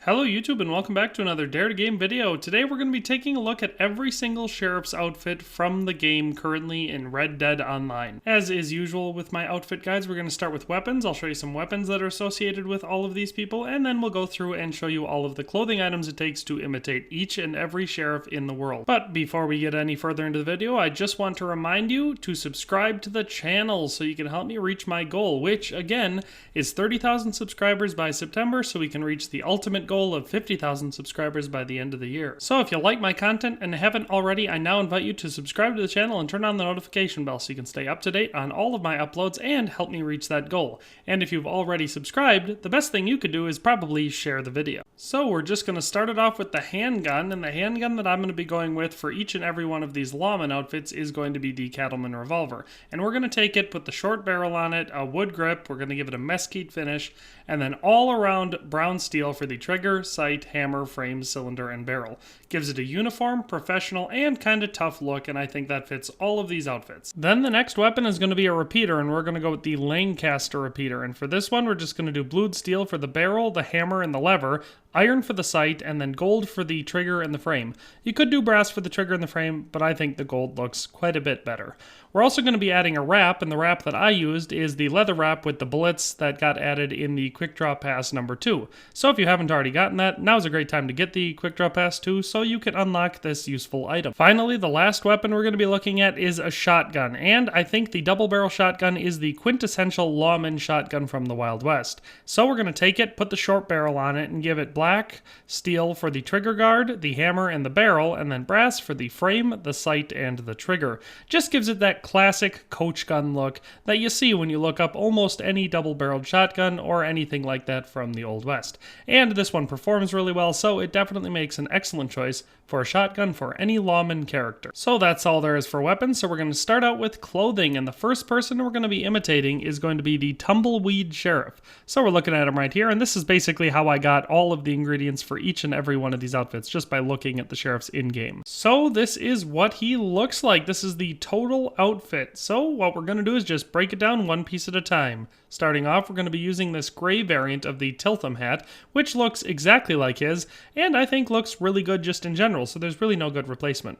Hello YouTube and welcome back to another Dare to Game video. Today we're going to be taking a look at every single sheriff's outfit from the game currently in Red Dead Online. As is usual with my outfit guides, we're going to start with weapons. I'll show you some weapons that are associated with all of these people, and then we'll go through and show you all of the clothing items it takes to imitate each and every sheriff in the world. But before we get any further into the video, I just want to remind you to subscribe to the channel so you can help me reach my goal, which again is 30,000 subscribers by September, so we can reach the ultimate goal of 50,000 subscribers by the end of the year. So if you like my content and haven't already, I now invite you to subscribe to the channel and turn on the notification bell so you can stay up to date on all of my uploads and help me reach that goal. And if you've already subscribed, the best thing you could do is probably share the video. So we're just going to start it off with the handgun, and the handgun that I'm going to be going with for each and every one of these lawman outfits is going to be the Cattleman revolver. And we're going to take it, put the short barrel on it, a wood grip, we're going to give it a mesquite finish, and then all around brown steel for the trigger, sight, hammer, frame, cylinder, and barrel. Gives it a uniform, professional, and kind of tough look, and I think that fits all of these outfits. Then the next weapon is going to be a repeater, and we're going to go with the Lancaster repeater. And for this one, we're just going to do blued steel for the barrel, the hammer, and the lever, iron for the sight, and then gold for the trigger and the frame. You could do brass for the trigger and the frame, but I think the gold looks quite a bit better. We're also going to be adding a wrap, and the wrap that I used is the leather wrap with the bullets that got added in the Quick Draw Pass number 2. So if you haven't already gotten that, now's a great time to get the Quick Draw Pass 2 so you can unlock this useful item. Finally, the last weapon we're going to be looking at is a shotgun, and I think the double barrel shotgun is the quintessential lawman shotgun from the Wild West. So we're going to take it, put the short barrel on it, and give it black steel for the trigger guard, the hammer, and the barrel, and then brass for the frame, the sight, and the trigger. Just gives it that classic coach gun look that you see when you look up almost any double-barreled shotgun or anything like that from the Old West. And this one performs really well, so it definitely makes an excellent choice for a shotgun for any lawman character. So that's all there is for weapons, so we're going to start out with clothing, and the first person we're going to be imitating is going to be the Tumbleweed Sheriff. So we're looking at him right here, and this is basically how I got all of the ingredients for each and every one of these outfits, just by looking at the sheriff's in-game. So this is what he looks like. This is the total outfit. So what we're going to do is just break it down one piece at a time. Starting off, we're going to be using this gray variant of the Tiltham hat, which looks exactly like his, and I think looks really good just in general, so there's really no good replacement.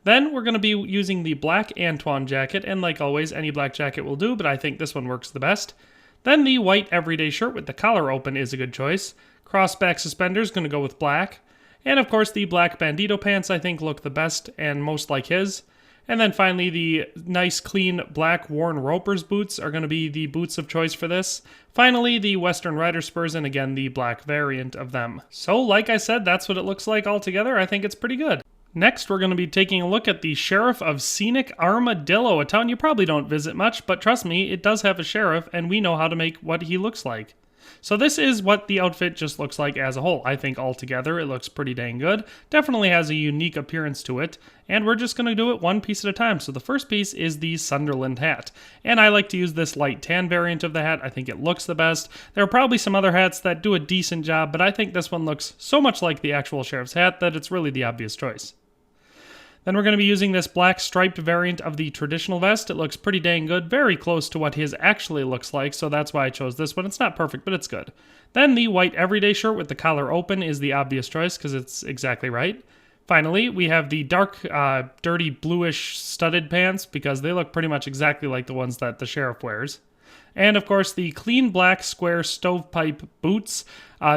Then we're going to be using the black Antoine jacket, and like always, any black jacket will do, but I think this one works the best. Then the white everyday shirt with the collar open is a good choice. Crossback suspenders, going to go with black. And of course, the black bandito pants I think look the best and most like his. And then finally, the nice, clean, black worn Roper's boots are going to be the boots of choice for this. Finally, the Western Rider spurs, and again, the black variant of them. So, like I said, that's what it looks like altogether. I think it's pretty good. Next, we're going to be taking a look at the Sheriff of Scenic Armadillo, a town you probably don't visit much, but trust me, it does have a sheriff, and we know how to make what he looks like. So this is what the outfit just looks like as a whole. I think altogether it looks pretty dang good. Definitely has a unique appearance to it. And we're just going to do it one piece at a time. So the first piece is the Sunderland hat. And I like to use this light tan variant of the hat. I think it looks the best. There are probably some other hats that do a decent job, but I think this one looks so much like the actual sheriff's hat that it's really the obvious choice. Then we're going to be using this black striped variant of the traditional vest. It looks pretty dang good, very close to what his actually looks like, so that's why I chose this one. It's not perfect, but it's good. Then the white everyday shirt with the collar open is the obvious choice because it's exactly right. Finally, we have the dark, dirty bluish studded pants because they look pretty much exactly like the ones that the sheriff wears. And of course, the clean black square stovepipe boots.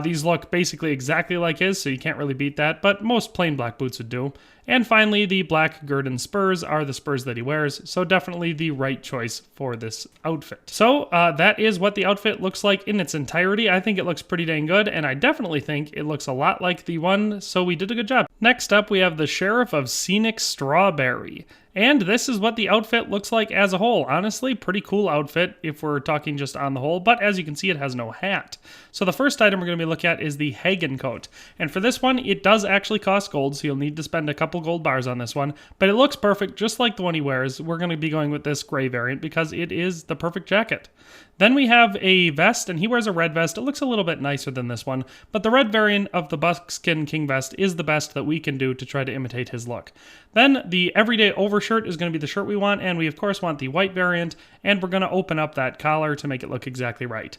These look basically exactly like his, so you can't really beat that, but most plain black boots would do. And finally, the black Gurdon spurs are the spurs that he wears, so definitely the right choice for this outfit. So that is what the outfit looks like in its entirety. I think it looks pretty dang good, and I definitely think it looks a lot like the one, so we did a good job. Next up, we have the Sheriff of Scenic Strawberry. And this is what the outfit looks like as a whole. Honestly, pretty cool outfit if we're talking just on the whole, but as you can see, it has no hat. So the first item we're going to be looking at is the Hagen coat. And for this one, it does actually cost gold, so you'll need to spend a couple gold bars on this one, but it looks perfect just like the one he wears. We're going to be going with this gray variant because it is the perfect jacket. Then we have a vest, and he wears a red vest. It looks a little bit nicer than this one, but the red variant of the buckskin king vest is the best that we can do to try to imitate his look. Then the everyday overshirt is going to be the shirt we want, and we of course want the white variant, and we're going to open up that collar to make it look exactly right.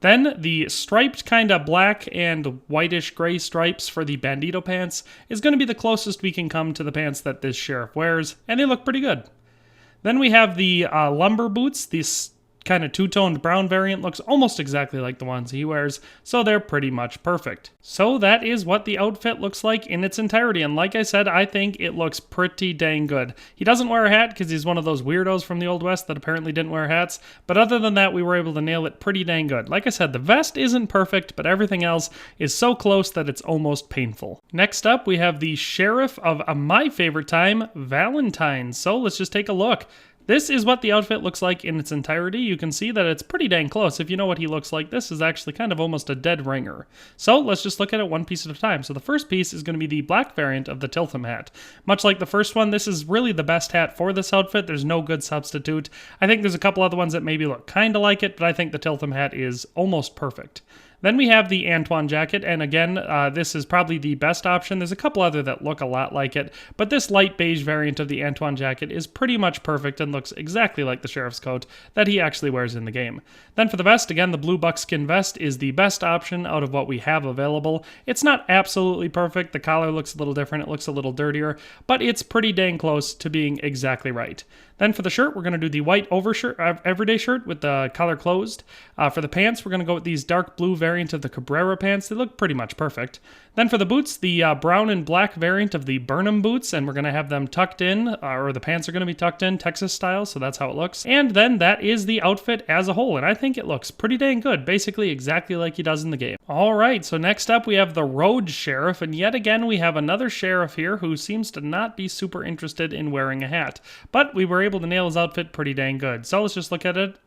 Then the striped kind of black and whitish gray stripes for the bandito pants is going to be the closest we can come to the pants that this sheriff wears, and they look pretty good. Then we have the lumber boots. This kind of two-toned brown variant looks almost exactly like the ones he wears, so they're pretty much perfect. So that is what the outfit looks like in its entirety, and like I said, I think it looks pretty dang good. He doesn't wear a hat because he's one of those weirdos from the Old West that apparently didn't wear hats, but other than that, we were able to nail it pretty dang good. Like I said, the vest isn't perfect, but everything else is so close that it's almost painful. Next up, we have the sheriff of my favorite time, Valentine. So let's just take a look. This is what the outfit looks like in its entirety. You can see that it's pretty dang close. If you know what he looks like, this is actually kind of almost a dead ringer. So let's just look at it one piece at a time. So the first piece is going to be the black variant of the Tiltham hat. Much like the first one, this is really the best hat for this outfit. There's no good substitute. I think there's a couple other ones that maybe look kind of like it, but I think the Tiltham hat is almost perfect. Then we have the Antoine jacket, and again, this is probably the best option. There's a couple other that look a lot like it, but this light beige variant of the Antoine jacket is pretty much perfect and looks exactly like the sheriff's coat that he actually wears in the game. Then for the vest, again, the blue buckskin vest is the best option out of what we have available. It's not absolutely perfect. The collar looks a little different. It looks a little dirtier, but it's pretty dang close to being exactly right. Then for the shirt, we're going to do the white everyday shirt with the collar closed. For the pants, we're going to go with these dark blue variant of the Cabrera pants. They look pretty much perfect. Then for the boots, the brown and black variant of the Burnham boots, and we're going to have them tucked in, or the pants are going to be tucked in, Texas style, so that's how it looks. And then that is the outfit as a whole, and I think it looks pretty dang good, basically exactly like he does in the game. Alright, so next up we have the Rhodes Sheriff, and yet again we have another sheriff here who seems to not be super interested in wearing a hat. But we were able to nail his outfit pretty dang good. So let's just look at it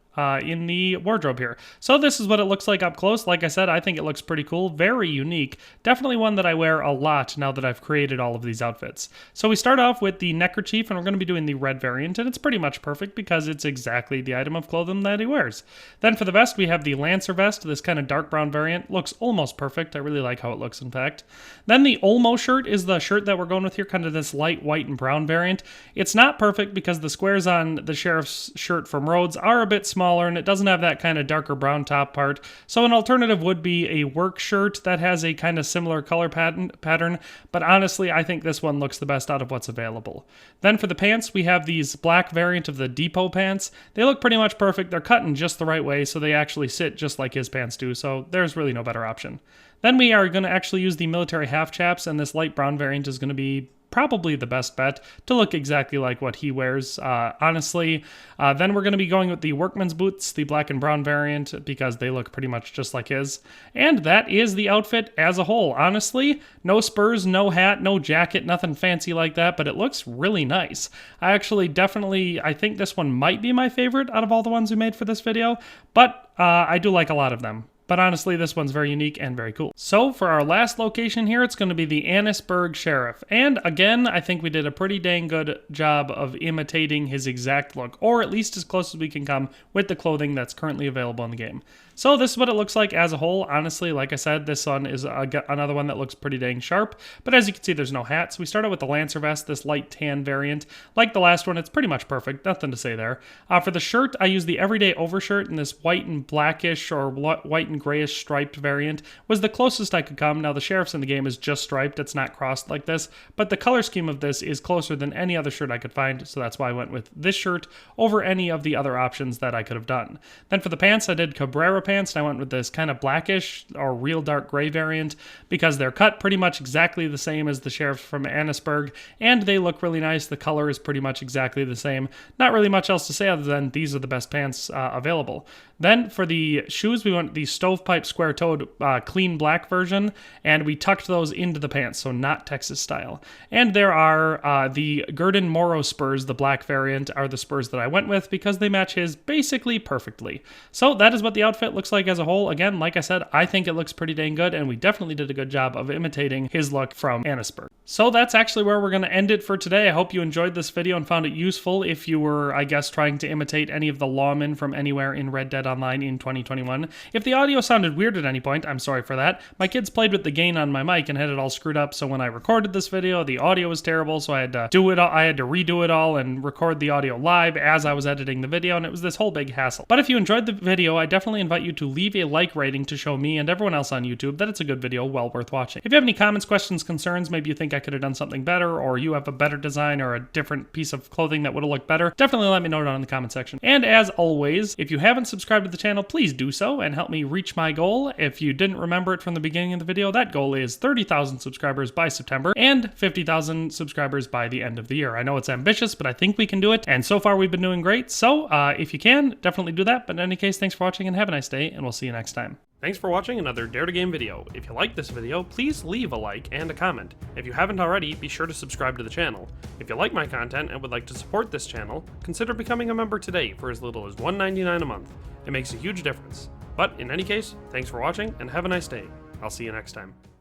in the wardrobe here. So this is what it looks like up close. Like I said, I think it looks pretty cool, very unique. Definitely one that I wear a lot now that I've created all of these outfits. So we start off with the neckerchief, and we're going to be doing the red variant, and it's pretty much perfect because it's exactly the item of clothing that he wears. Then for the vest, we have the Lancer vest, this kind of dark brown variant. Looks almost perfect. I really like how it looks, in fact. Then the Olmo shirt is the shirt that we're going with here, kind of this light white and brown variant. It's not perfect because the squares on the sheriff's shirt from Rhodes are a bit smaller, and it doesn't have that kind of darker brown top part. So an alternative would be a work shirt that has a kind of similar color pattern, but honestly, I think this one looks the best out of what's available. Then for the pants, we have these black variant of the Depot pants. They look pretty much perfect. They're cut in just the right way, so they actually sit just like his pants do, so there's really no better option. Then we are going to actually use the military half chaps, and this light brown variant is going to be probably the best bet to look exactly like what he wears, honestly. Then we're going to be going with the workman's boots, the black and brown variant, because they look pretty much just like his. And that is the outfit as a whole. Honestly, no spurs, no hat, no jacket, nothing fancy like that, but it looks really nice. I think this one might be my favorite out of all the ones we made for this video, but I do like a lot of them. But honestly, this one's very unique and very cool. So for our last location here, it's going to be the Annesburg Sheriff. And again, I think we did a pretty dang good job of imitating his exact look, or at least as close as we can come with the clothing that's currently available in the game. So this is what it looks like as a whole. Honestly, like I said, this one is another one that looks pretty dang sharp. But as you can see, there's no hat. So we start out with the Lancer vest, this light tan variant. Like the last one, it's pretty much perfect. Nothing to say there. For the shirt, I use the everyday overshirt in this white and blackish or white and grayish striped variant. Was the closest I could come. Now the sheriff's in the game is just striped. It's not crossed like this. But the color scheme of this is closer than any other shirt I could find. So that's why I went with this shirt over any of the other options that I could have done. Then for the pants, I did Cabrera pants, and I went with this kind of blackish or real dark gray variant because they're cut pretty much exactly the same as the sheriff from Annesburg, and they look really nice. The color is pretty much exactly the same. Not really much else to say other than these are the best pants available. Then for the shoes, we went the stovepipe square-toed clean black version, and we tucked those into the pants, so not Texas style. And there are the Gurdon Morrow spurs, the black variant, are the spurs that I went with because they match his basically perfectly. So that is what the outfit looks like as a whole. Again, like I said, I think it looks pretty dang good, and we definitely did a good job of imitating his look from Annesburg. So that's actually where we're going to end it for today. I hope you enjoyed this video and found it useful if you were, I guess, trying to imitate any of the lawmen from anywhere in Red Dead Online in 2021. If the audio audio sounded weird at any point, I'm sorry for that. My kids played with the gain on my mic and had it all screwed up, so when I recorded this video, the audio was terrible, so I had to do it all. I had to redo it all and record the audio live as I was editing the video, and it was this whole big hassle. But if you enjoyed the video, I definitely invite you to leave a like rating to show me and everyone else on YouTube that it's a good video, well worth watching. If you have any comments, questions, concerns, maybe you think I could have done something better, or you have a better design or a different piece of clothing that would have looked better, definitely let me know down in the comment section. And as always, if you haven't subscribed to the channel, please do so and help me reach my goal. If you didn't remember it from the beginning of the video, that goal is 30,000 subscribers by September and 50,000 subscribers by the end of the year. I know it's ambitious, but I think we can do it, and so far we've been doing great, so if you can, definitely do that. But in any case, thanks for watching and have a nice day, and we'll see you next time. Thanks for watching another Dare to Game video. If you liked this video, please leave a like and a comment. If you haven't already, be sure to subscribe to the channel. If you like my content and would like to support this channel, consider becoming a member today for as little as $1.99 a month. It makes a huge difference. But in any case, thanks for watching and have a nice day. I'll see you next time.